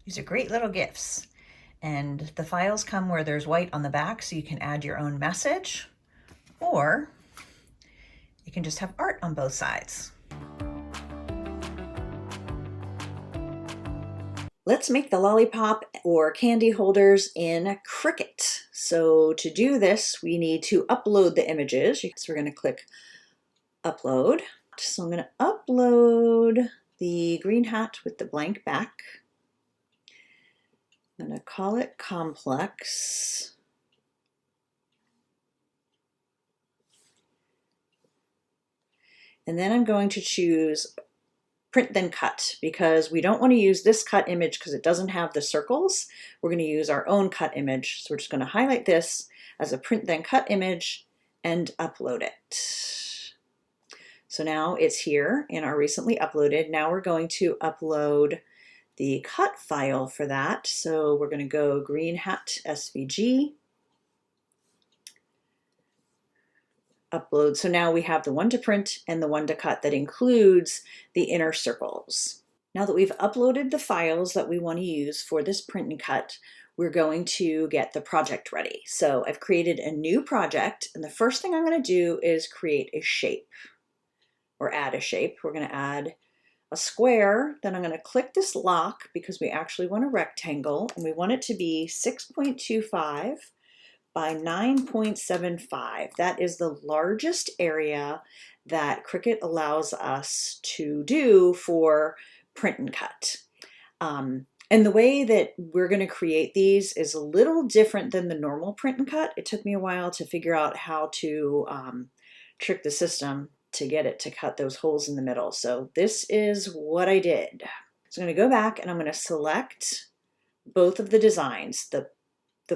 These are great little gifts. And the files come where there's white on the back, so you can add your own message, or you can just have art on both sides. Let's make the lollipop or candy holders in Cricut. So to do this, we need to upload the images. So we're going to click upload. So I'm going to upload the green hat with the blank back. I'm going to call it complex. And then I'm going to choose print then cut, because we don't want to use this cut image because it doesn't have the circles. We're going to use our own cut image. So we're just going to highlight this as a print then cut image and upload it. So now it's here in our recently uploaded. Now we're going to upload the cut file for that. So we're going to go green hat SVG, upload. So now we have the one to print and the one to cut that includes the inner circles. Now that we've uploaded the files that we want to use for this print and cut, we're going to get the project ready. So I've created a new project, and the first thing I'm going to do is create a shape or add a shape. We're going to add a square, then I'm going to click this lock because we actually want a rectangle, and we want it to be 6.25 by 9.75. That is the largest area that Cricut allows us to do for print and cut. And the way that we're going to create these is a little different than the normal print and cut. It took me a while to figure out how to trick the system to get it to cut those holes in the middle. So this is what I did. So I'm going to go back and I'm going to select both of the designs, the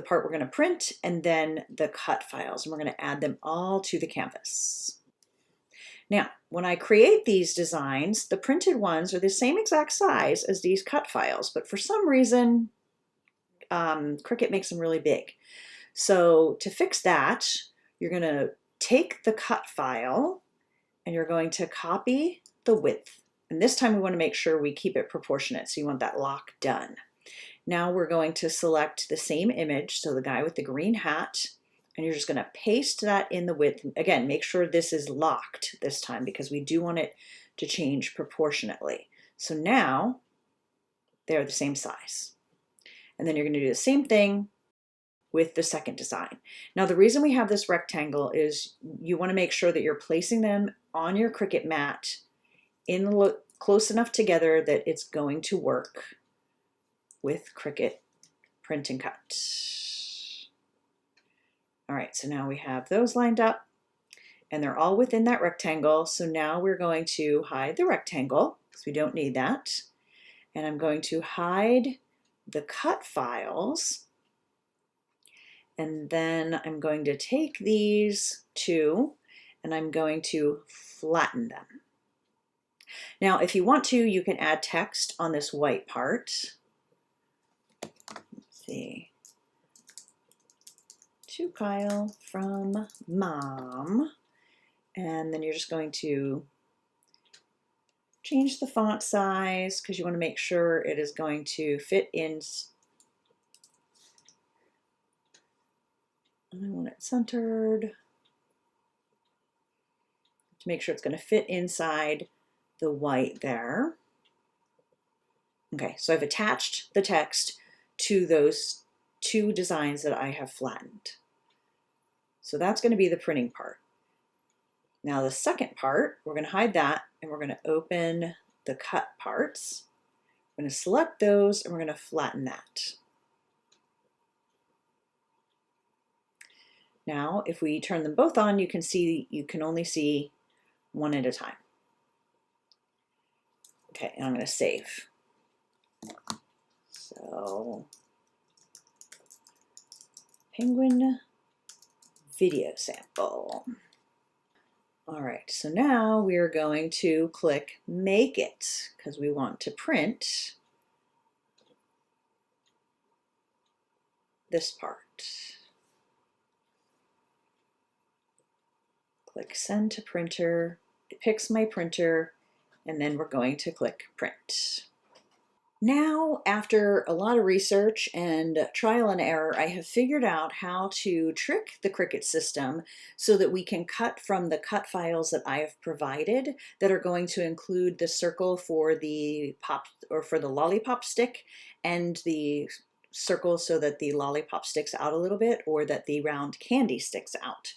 part we're going to print and then the cut files, and we're going to add them all to the canvas. Now, when I create these designs, the printed ones are the same exact size as these cut files, but for some reason, Cricut makes them really big. So to fix that, you're going to take the cut file and you're going to copy the width. And this time we want to make sure we keep it proportionate, so you want that lock done. Now we're going to select the same image, so the guy with the green hat, and you're just going to paste that in the width. Again, make sure this is locked this time because we do want it to change proportionately. So now they're the same size. And then you're going to do the same thing with the second design. Now the reason we have this rectangle is you want to make sure that you're placing them on your Cricut mat in close enough together that it's going to work with Cricut Print and Cut. All right, so now we have those lined up and they're all within that rectangle. So now we're going to hide the rectangle because we don't need that. And I'm going to hide the cut files. And then I'm going to take these two and I'm going to flatten them. Now, if you want to, you can add text on this white part. See, to Kyle from Mom, and then you're just going to change the font size because you want to make sure it is going to fit in, and I want it centered to make sure it's going to fit inside the white there. Okay, so I've attached the text to those two designs that I have flattened. So that's going to be the printing part. Now the second part, we're going to hide that and we're going to open the cut parts. We're going to select those and we're going to flatten that. Now if we turn them both on, you can only see one at a time. Okay, and I'm going to save. So, penguin video sample. All right, so now we are going to click Make It because we want to print this part. Click Send to Printer. It picks my printer, and then we're going to click Print. Now, after a lot of research and trial and error, I have figured out how to trick the Cricut system so that we can cut from the cut files that I have provided that are going to include the circle for the pop or for the lollipop stick and the circle so that the lollipop sticks out a little bit or that the round candy sticks out.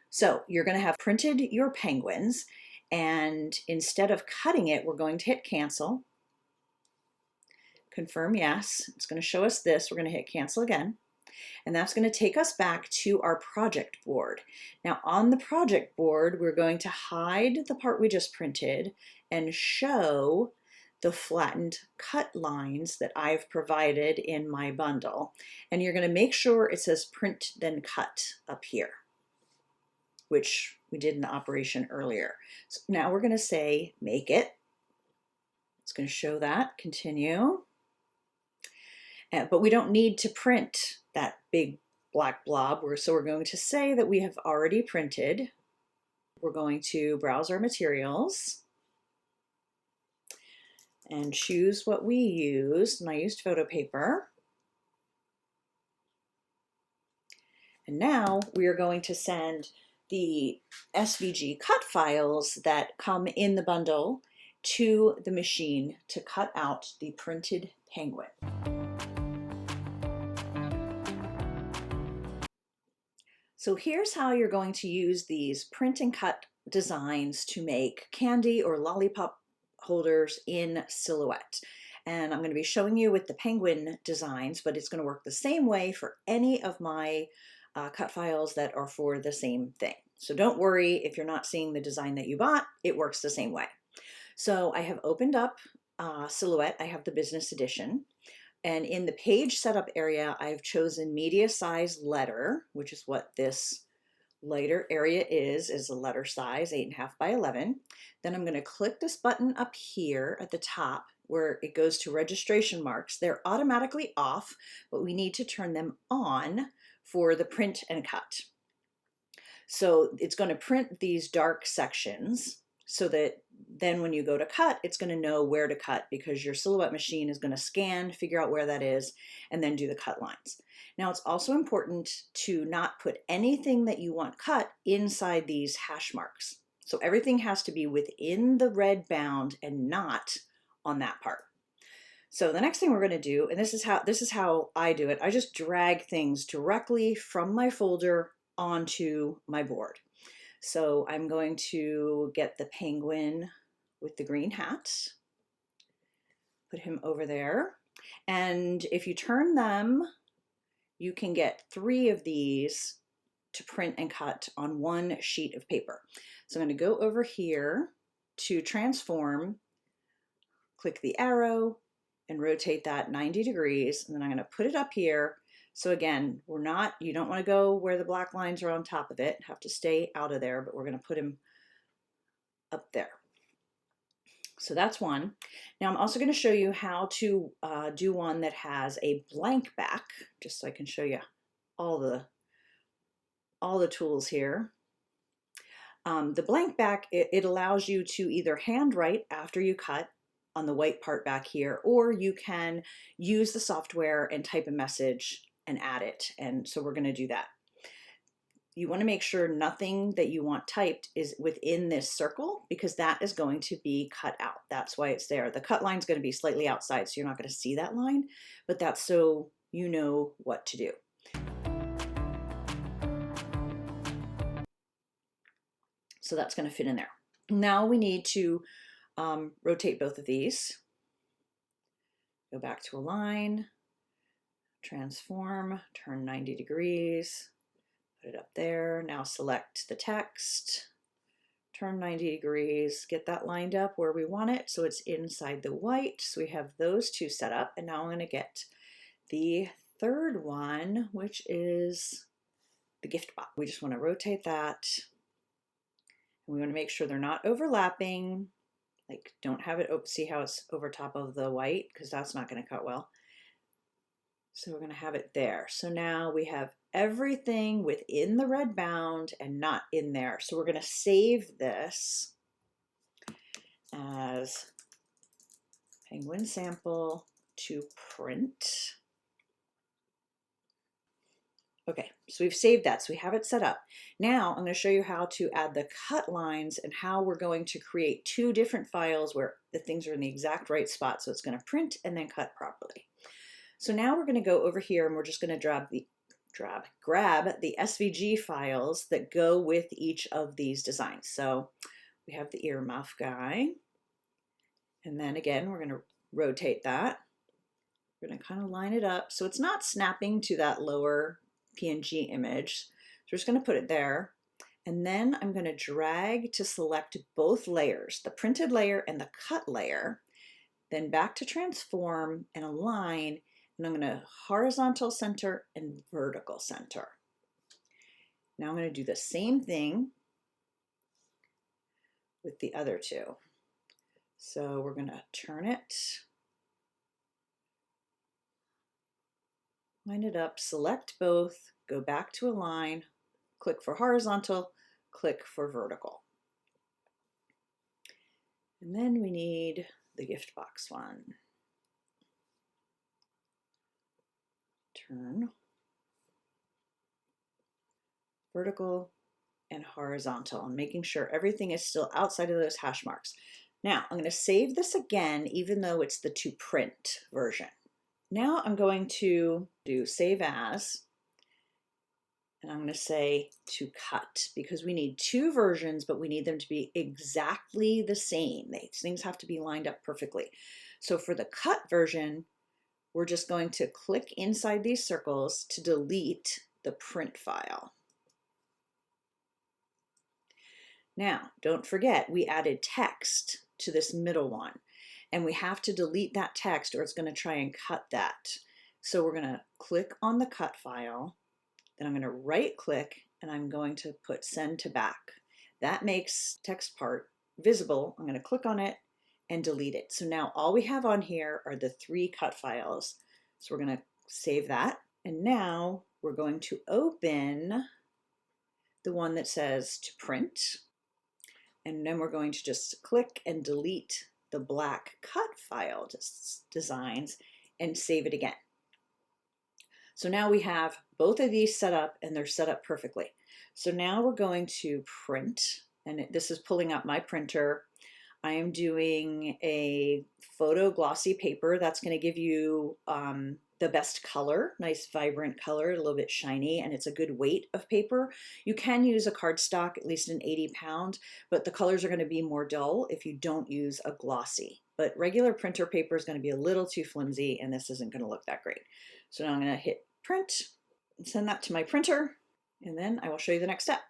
So you're going to have printed your penguins, and instead of cutting it, we're going to hit cancel. Confirm yes. It's going to show us this. We're going to hit cancel again. And that's going to take us back to our project board. Now on the project board, we're going to hide the part we just printed and show the flattened cut lines that I've provided in my bundle. And you're going to make sure it says print then cut up here, which we did in the operation earlier. So now we're going to say make it. It's going to show that, continue. But we don't need to print that big black blob. So we're going to say that we have already printed. We're going to browse our materials and choose what we used. And I used photo paper. And now we are going to send the SVG cut files that come in the bundle to the machine to cut out the printed penguin. So here's how you're going to use these print and cut designs to make candy or lollipop holders in Silhouette. And I'm going to be showing you with the penguin designs, but it's going to work the same way for any of my cut files that are for the same thing. So don't worry if you're not seeing the design that you bought, it works the same way. So I have opened up Silhouette. I have the business edition. And in the page setup area, I've chosen media size letter, which is what this lighter area is a letter size, 8.5 by 11. Then I'm going to click this button up here at the top where it goes to registration marks. They're automatically off, but we need to turn them on for the print and cut. So it's going to print these dark sections so that then when you go to cut, it's going to know where to cut because your Silhouette machine is going to scan, figure out where that is, and then do the cut lines. Now it's also important to not put anything that you want cut inside these hash marks. So everything has to be within the red bound and not on that part. So the next thing we're going to do, and this is how I do it, I just drag things directly from my folder onto my board. So I'm going to get the penguin with the green hat, put him over there. And if you turn them, you can get 3 of these to print and cut on one sheet of paper. So I'm going to go over here to transform, click the arrow and rotate that 90 degrees. And then I'm going to put it up here. So again, you don't want to go where the black lines are on top of it, have to stay out of there, but we're going to put him up there. So that's one. Now I'm also going to show you how to do one that has a blank back, just so I can show you all the tools here. The blank back, it allows you to either handwrite after you cut on the white part back here, or you can use the software and type a message and add it. And so we're going to do that. You want to make sure nothing that you want typed is within this circle because that is going to be cut out. That's why it's there. The cut line is going to be slightly outside, so you're not going to see that line, but that's so you know what to do. So that's going to fit in there. Now we need to rotate both of these. Go back to align, transform, turn 90 degrees, put it up there. Now select the text, turn 90 degrees, get that lined up where we want it so it's inside the white. So we have those two set up, and now I'm going to get the third one, which is the gift box. We just want to rotate that. And we want to make sure they're not overlapping. Like, don't have it, see how it's over top of the white, because that's not going to cut well. So we're going to have it there. So now we have everything within the red bound and not in there. So we're going to save this as penguin sample to print. Okay, so we've saved that, so we have it set up. Now I'm going to show you how to add the cut lines and how we're going to create two different files where the things are in the exact right spot, so it's going to print and then cut properly. So now we're going to go over here and we're just going to grab the SVG files that go with each of these designs. So we have the earmuff guy, and then again we're going to rotate that. We're going to kind of line it up so it's not snapping to that lower PNG image. So we're just going to put it there, and then I'm going to drag to select both layers, the printed layer and the cut layer, then back to transform and align, and I'm going to horizontal center and vertical center. Now I'm going to do the same thing with the other two. So we're going to turn it, line it up, select both, go back to align, click for horizontal, click for vertical. And then we need the gift box one. Turn, vertical and horizontal, and making sure everything is still outside of those hash marks. Now I'm going to save this again, even though it's the to print version. Now I'm going to do save as, and I'm going to say to cut, because we need two versions, but we need them to be exactly the same. These things have to be lined up perfectly. So for the cut version, we're just going to click inside these circles to delete the print file. Now, don't forget, we added text to this middle one, and we have to delete that text or it's going to try and cut that. So we're going to click on the cut file, then I'm going to right click, and I'm going to put send to back. That makes text part visible. I'm going to click on it and delete it. So now all we have on here are the three cut files. So we're going to save that. And now we're going to open the one that says to print. And then we're going to just click and delete the black cut file designs and save it again. So now we have both of these set up, and they're set up perfectly. So now we're going to print, and this is pulling up my printer. I am doing a photo glossy paper that's going to give you the best color, nice vibrant color, a little bit shiny, and it's a good weight of paper. You can use a cardstock, at least an 80-pound, but the colors are going to be more dull if you don't use a glossy. But regular printer paper is going to be a little too flimsy, and this isn't going to look that great. So now I'm going to hit print and send that to my printer, and then I will show you the next step.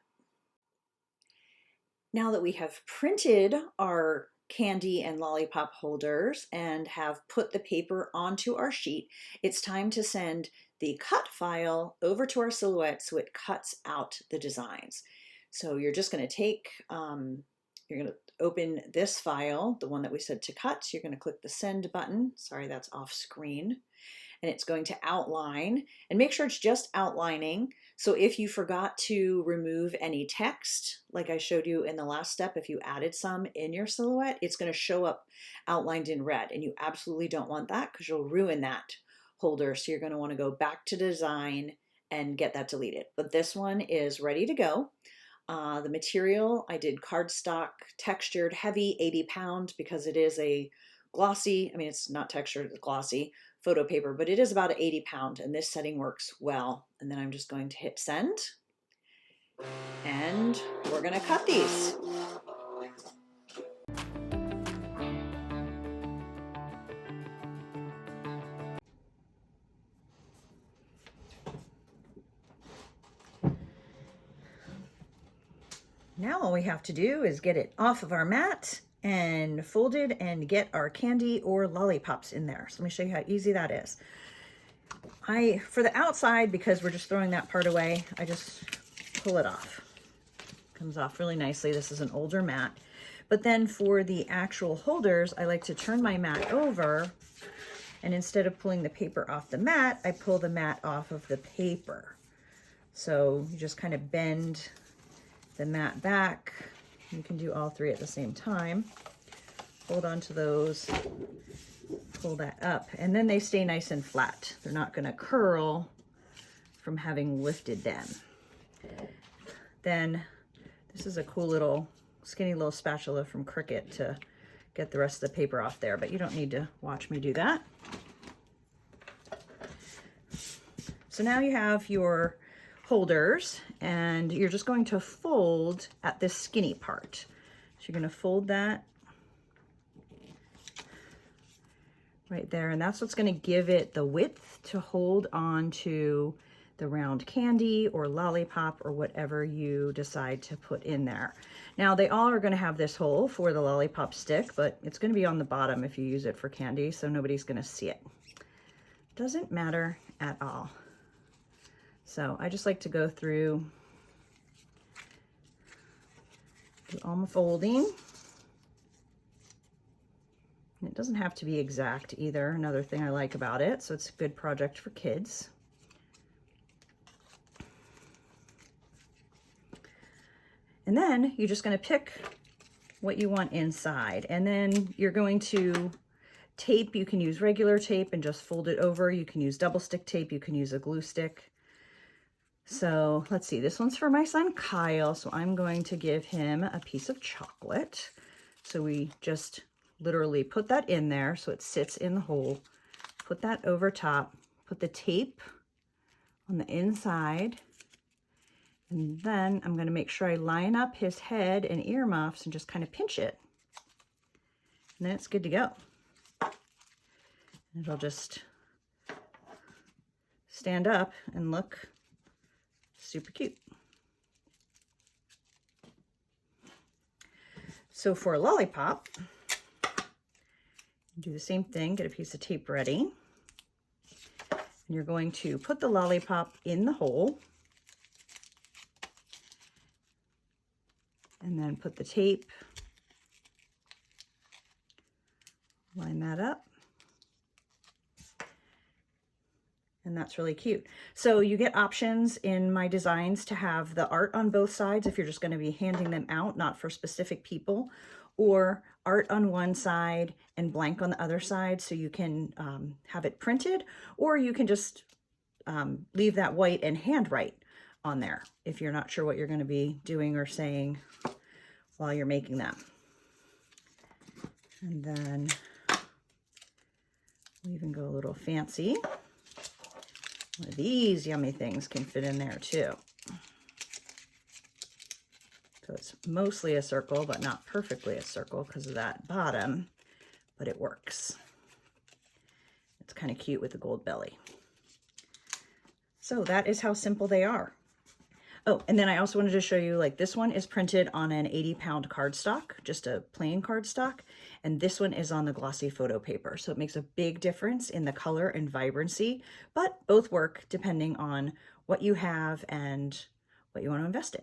Now that we have printed our candy and lollipop holders and have put the paper onto our sheet, it's time to send the cut file over to our silhouette so it cuts out the designs. So you're just going to take, you're going to open this file, the one that we said to cut. You're going to click the send button. Sorry, that's off screen. And it's going to outline, and make sure it's just outlining. So if you forgot to remove any text, like I showed you in the last step, if you added some in your silhouette, it's going to show up outlined in red, and you absolutely don't want that because you'll ruin that holder. So you're going to want to go back to design and get that deleted. But this one is ready to go. The material, I did cardstock, textured, heavy, 80-pound, because it is a glossy, I mean, it's not textured, it's glossy photo paper, but it is about an 80-pound, and this setting works well. And then I'm just going to hit send, and we're going to cut these. Now all we have to do is get it off of our mat and folded and get our candy or lollipops in there. So let me show you how easy that is. For the outside, because we're just throwing that part away, I just pull it off. Comes off really nicely. This is an older mat. But then for the actual holders, I like to turn my mat over, and instead of pulling the paper off the mat, I pull the mat off of the paper. So you just kind of bend the mat back. You can do all three at the same time. hold on to those, pull that up, and then they stay nice and flat. They're not going to curl from having lifted them. Then this is a cool little skinny little spatula from Cricut to get the rest of the paper off there, but you don't need to watch me do that. So now you have your holders, and you're just going to fold at this skinny part. So you're going to fold that right there, and that's what's going to give it the width to hold on to the round candy or lollipop or whatever you decide to put in there. Now they all are going to have this hole for the lollipop stick, but it's going to be on the bottom if you use it for candy, so nobody's going to see it. Doesn't matter at all. So I just like to go through, do all my folding. It doesn't have to be exact either, another thing I like about it, so it's a good project for kids. And then you're just going to pick what you want inside, and then you're going to tape. You can use regular tape and just fold it over. You can use double stick tape. You can use a glue stick. So let's see, this one's for my son Kyle, so I'm going to give him a piece of chocolate. So we just literally put that in there so it sits in the hole, put that over top, put the tape on the inside, and then I'm going to make sure I line up his head and earmuffs and just kind of pinch it. And then it's good to go. It'll just stand up and look super cute. So for a lollipop, do the same thing, get a piece of tape ready. And you're going to put the lollipop in the hole. And then put the tape, line that up. And that's really cute. So you get options in my designs to have the art on both sides if you're just going to be handing them out, not for specific people, or art on one side and blank on the other side, so you can have it printed, or you can just leave that white and handwrite on there if you're not sure what you're going to be doing or saying while you're making them. And then we'll even go a little fancy. One of these yummy things can fit in there too. So it's mostly a circle, but not perfectly a circle because of that bottom, but it works. It's kind of cute with the gold belly. So that is how simple they are. Oh, and then I also wanted to show you, like, this one is printed on an 80-pound cardstock, just a plain cardstock, and this one is on the glossy photo paper. So it makes a big difference in the color and vibrancy, but both work depending on what you have and what you want to invest in.